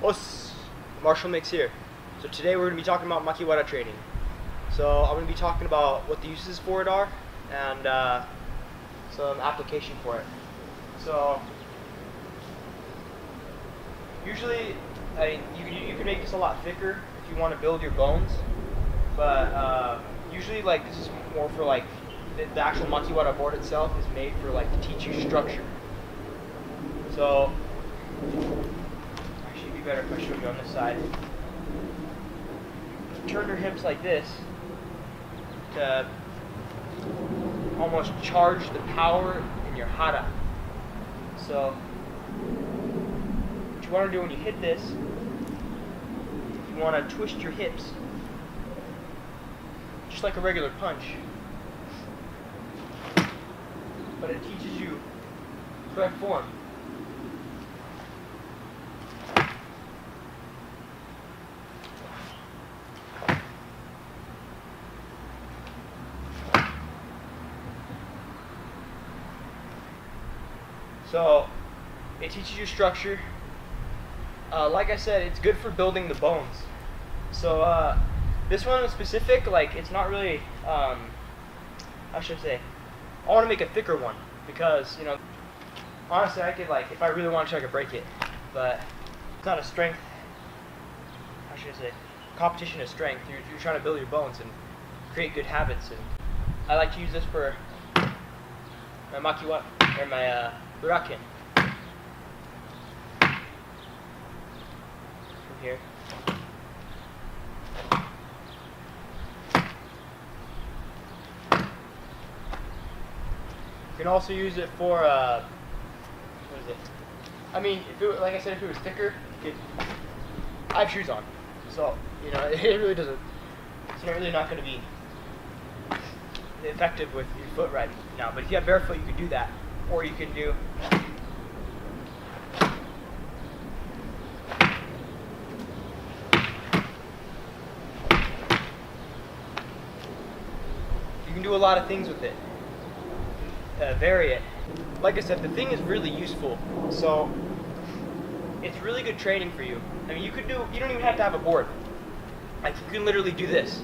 What's Marshall Mix here. So today we're going to be talking about Makiwara training. So I'm going to be talking about what the uses for it are and some application for it. So usually, you can make this a lot thicker if you want to build your bones, but usually like this is more for like the actual Makiwara board itself is made for like to teach you structure. So actually it'd be better if I showed you on this side. Turn your hips like this to almost charge the power in your hara. So what you want to do when you hit this, you want to twist your hips just like a regular punch, but it teaches you correct form. So it teaches you structure. Like I said, it's good for building the bones. So this one in specific, like it's not really, how should I say, I want to make a thicker one because, you know, honestly I could, like, if I really wanted to I could break it, but it's not a strength, how should I say, competition is strength. You're trying to build your bones and create good habits, and I like to use this for my Makiwara, or my Buraken. From here. You can also use it for, what is it? I mean, if it, like I said, if it was thicker, you could, I have shoes on, so, you know, it really doesn't, it's not really not going to be effective with your foot right now. But if you have barefoot, you can do that, or you can do a lot of things with it. Vary it. Like I said, the thing is really useful, so it's really good training for you. I mean, you don't even have to have a board. Like, you can literally do this.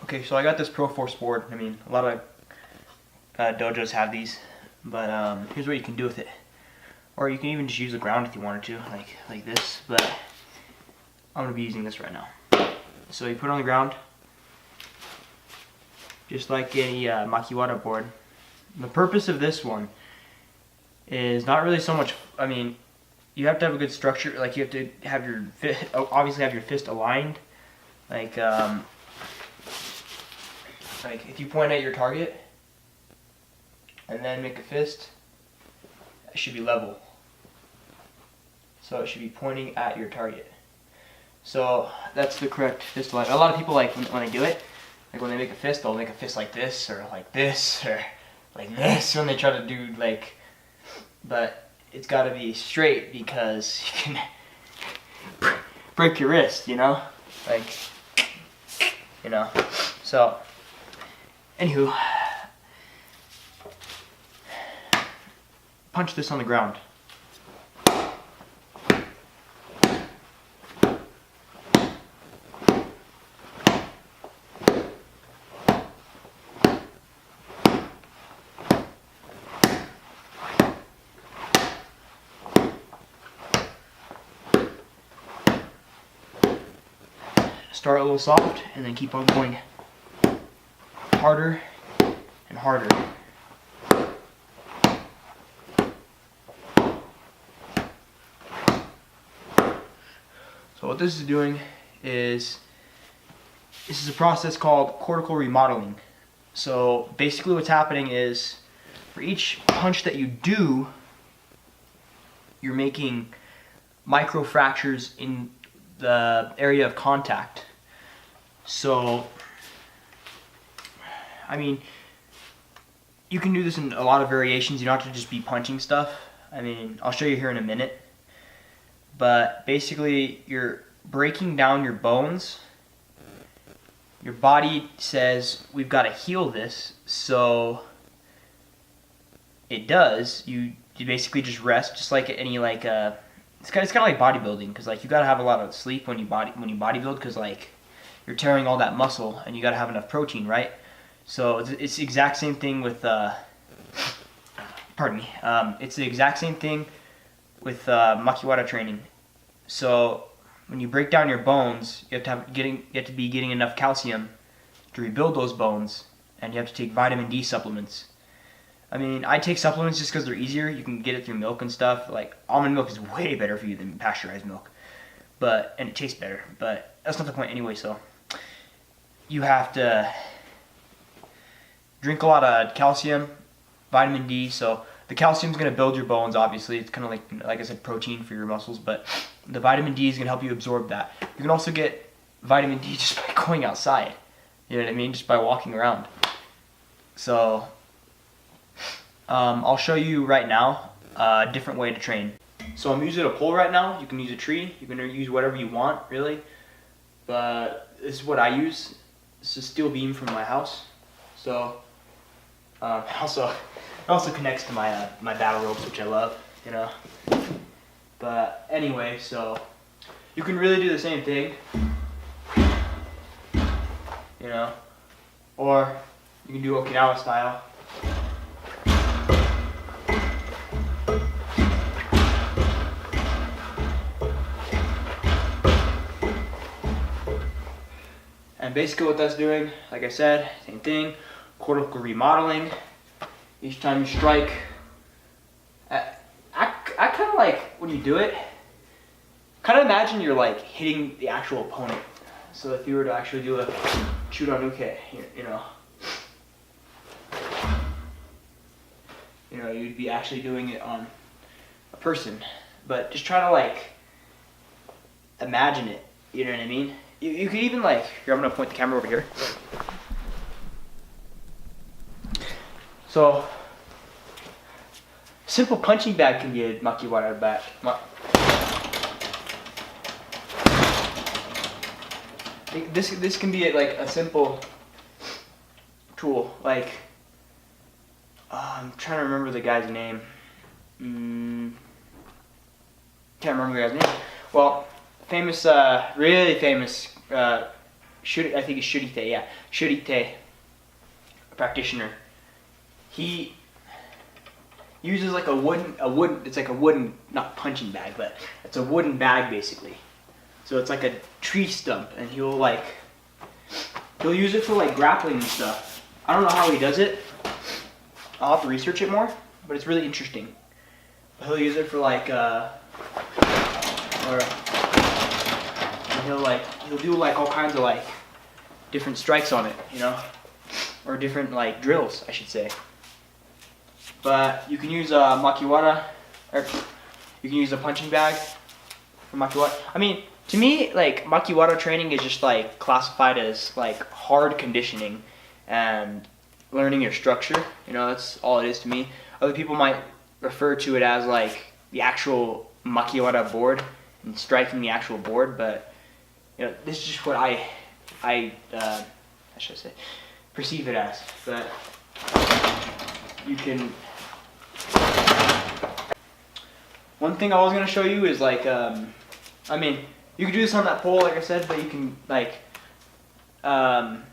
Okay, so I got this Pro Force board. I mean, a lot of dojos have these, but here's what you can do with it. Or you can even just use the ground if you wanted to, like this, but I'm going to be using this right now. So you put it on the ground, just like any Makiwara board. The purpose of this one is not really so much, I mean, you have to have a good structure, like you have to have your obviously have your fist aligned, like if you point at your target and then make a fist, it should be level. So it should be pointing at your target. So that's the correct fist alignment. A lot of people, like when they do it, like when they make a fist, they'll make a fist like this or like this when they try to do like, but it's got to be straight because you can break your wrist, you know, like, you know. So anywho, punch this on the ground. Start a little soft and then keep on going harder and harder. So what this is doing is, this is a process called cortical remodeling. So basically what's happening is, for each punch that you do, you're making micro fractures in the area of contact. So, I mean, you can do this in a lot of variations. You don't have to just be punching stuff. I mean, I'll show you here in a minute. But basically, you're breaking down your bones. Your body says, we've got to heal this. So it does. You basically just rest, just like any it's kind of like bodybuilding, because like you gotta have a lot of sleep when you bodybuild, because like you're tearing all that muscle and you gotta have enough protein, right? So it's the exact same thing with pardon me. It's the exact same thing with Makiwara training. So when you break down your bones, you have to be getting enough calcium to rebuild those bones, and you have to take vitamin D supplements. I mean, I take supplements just because they're easier. You can get it through milk and stuff. Like, almond milk is way better for you than pasteurized milk, and it tastes better. But that's not the point anyway. So you have to drink a lot of calcium, vitamin D. So the calcium is going to build your bones. Obviously, it's kind of like I said, protein for your muscles. But the vitamin D is going to help you absorb that. You can also get vitamin D just by going outside. You know what I mean? Just by walking around. So I'll show you right now a different way to train. So I'm using a pole right now. You can use a tree. You can use whatever you want, really. But this is what I use. It's a steel beam from my house. So it also connects to my my battle ropes, which I love, you know. But anyway, so you can really do the same thing, you know, or you can do Okinawa style. And basically what that's doing, like I said, same thing, cortical remodeling. Each time you strike, I kind of like, when you do it, kind of imagine you're like hitting the actual opponent. So if you were to actually do a Chudanuke, you'd be actually doing it on a person. But just try to like imagine it, you know what I mean? You could even like, here, I'm gonna point the camera over here. So, simple punching bag can be a Makiwara back. This can be like a simple tool. Like, I'm trying to remember the guy's name. Can't remember the guy's name. Well, famous, really famous, I think it's Shurite, yeah. Shurite, a practitioner. He uses like a wooden, it's like a wooden, not punching bag, but it's a wooden bag basically. So it's like a tree stump, and he'll use it for like grappling and stuff. I don't know how he does it. I'll have to research it more, but it's really interesting. But he'll use it for like, he'll do like all kinds of like different strikes on it, you know, or different like drills, I should say. But you can use a Makiwara, or you can use a punching bag for Makiwara. I mean, to me, like, Makiwara training is just like classified as like hard conditioning and learning your structure. You know, that's all it is to me. Other people might refer to it as like the actual Makiwara board and striking the actual board, but you know, this is just what I should say, perceive it as. But you can. One thing I was gonna show you is like, I mean, you can do this on that pole, like I said, but you can like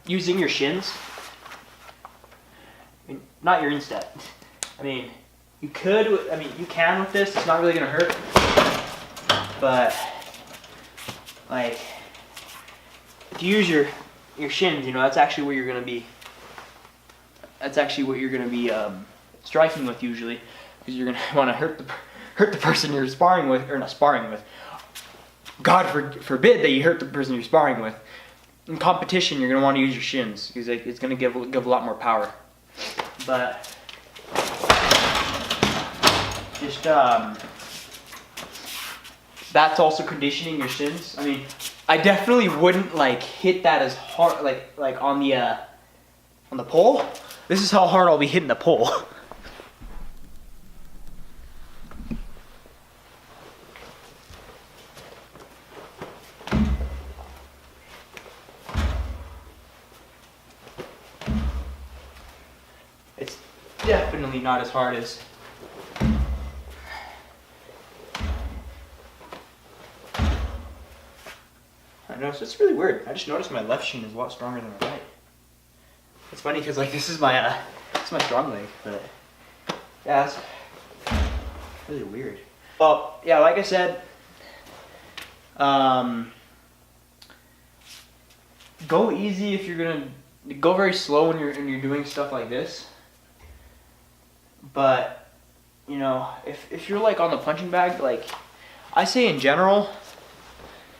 using your shins. I mean, not your instep. I mean, you could. I mean, you can with this. It's not really gonna hurt, but like if you use your shins, you know, that's actually where you're gonna be. That's actually what you're gonna be striking with usually, because you're gonna want to hurt the person you're sparring with, or not sparring with. God forbid that you hurt the person you're sparring with. In competition, you're gonna want to use your shins because it's gonna give a lot more power. But just that's also conditioning your shins. I mean, I definitely wouldn't like hit that as hard like on the pole. This is how hard I'll be hitting the pole. It's definitely not as hard as know, so it's really weird. I just noticed my left shin is a lot stronger than my right. It's funny because like this is my strong leg, but yeah, it's really weird. Well, yeah, like I said, go easy if you're gonna go very slow when you're doing stuff like this. But you know, if you're like on the punching bag, like I say in general,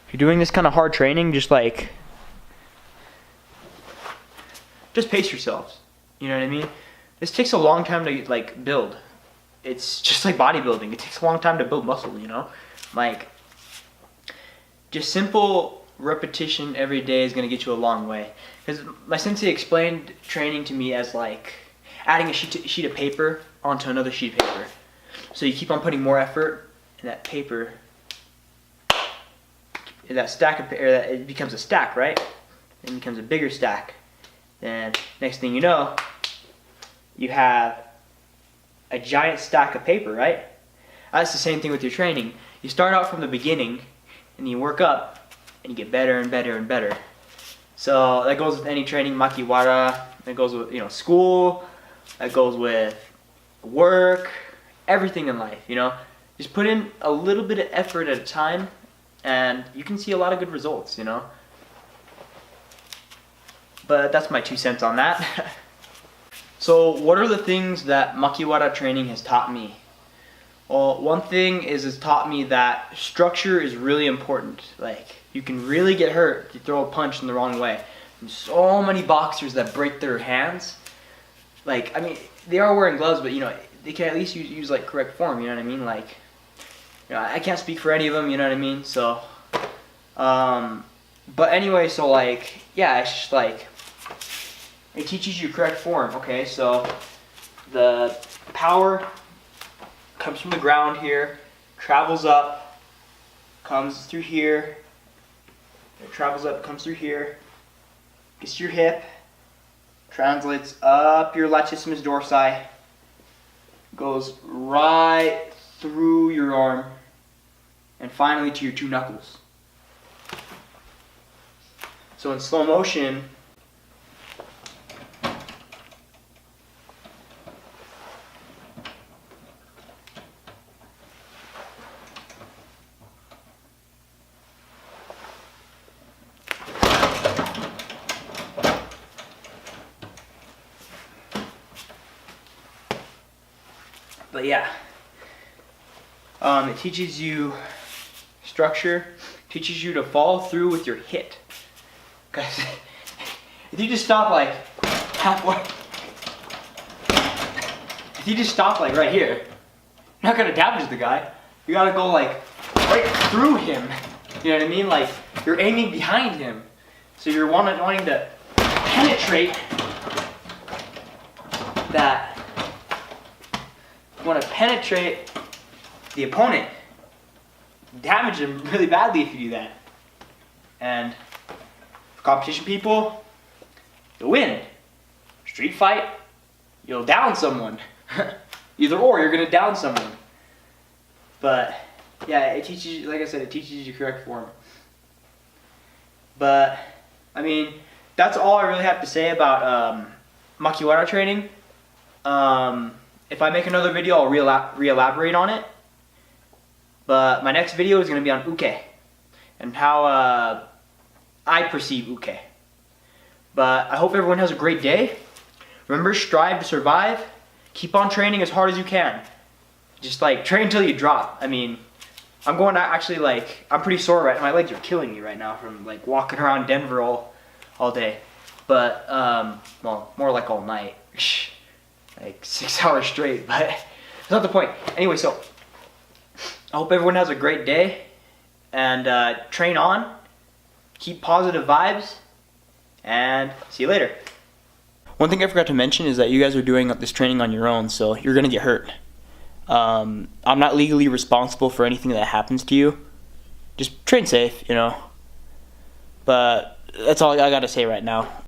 if you're doing this kind of hard training, just pace yourselves. You know what I mean? This takes a long time to like build. It's just like bodybuilding. It takes a long time to build muscle, you know? Like, just simple repetition every day is gonna get you a long way. Because my sensei explained training to me as like adding a sheet of paper onto another sheet of paper. So you keep on putting more effort in that paper, in that stack of paper, it becomes a stack, right? It becomes a bigger stack. Then next thing you know, you have a giant stack of paper, right? That's the same thing with your training. You start out from the beginning and you work up and you get better and better and better. So that goes with any training, Makiwara, that goes with, you know, school, that goes with work, everything in life, you know? Just put in a little bit of effort at a time and you can see a lot of good results, you know? But that's my 2 cents on that. So what are the things that Makiwara training has taught me? Well, one thing is it's taught me that structure is really important. Like, you can really get hurt if you throw a punch in the wrong way. There's so many boxers that break their hands. Like, I mean, they are wearing gloves, but you know, they can at least use like correct form, you know what I mean? Like, you know, I can't speak for any of them, you know what I mean? So, but anyway, so like, yeah, it's just like, it teaches you correct form, okay? So the power comes from the ground here, travels up, comes through here, it travels up, comes through here, gets to your hip, translates up your latissimus dorsi, goes right through your arm, and finally to your 2 knuckles. So in slow motion, but yeah, it teaches you structure, teaches you to follow through with your hit. Because if you just stop like halfway, if you just stop like right here, you're not gonna damage the guy. You gotta go like right through him. You know what I mean? Like you're aiming behind him, so you're wanting to penetrate that. You want to penetrate the opponent, damage him really badly if you do that. And for competition people, you'll win. Street fight, you'll down someone. Either or, you're gonna down someone. But yeah, it teaches you, like I said, it teaches you correct form. But I mean, that's all I really have to say about Makiwara training. If I make another video, I'll re-elaborate on it. But my next video is going to be on uke and how I perceive uke. But I hope everyone has a great day. Remember, strive to survive. Keep on training as hard as you can. Just like train until you drop. I mean, I'm going to actually like, I'm pretty sore right now. My legs are killing me right now from like walking around Denver all day. But, well, more like all night. Like 6 hours straight, but that's not the point. Anyway, so I hope everyone has a great day and train on, keep positive vibes, and see you later. One thing I forgot to mention is that you guys are doing this training on your own, so you're gonna get hurt. I'm not legally responsible for anything that happens to you. Just train safe, you know. But that's all I gotta say right now.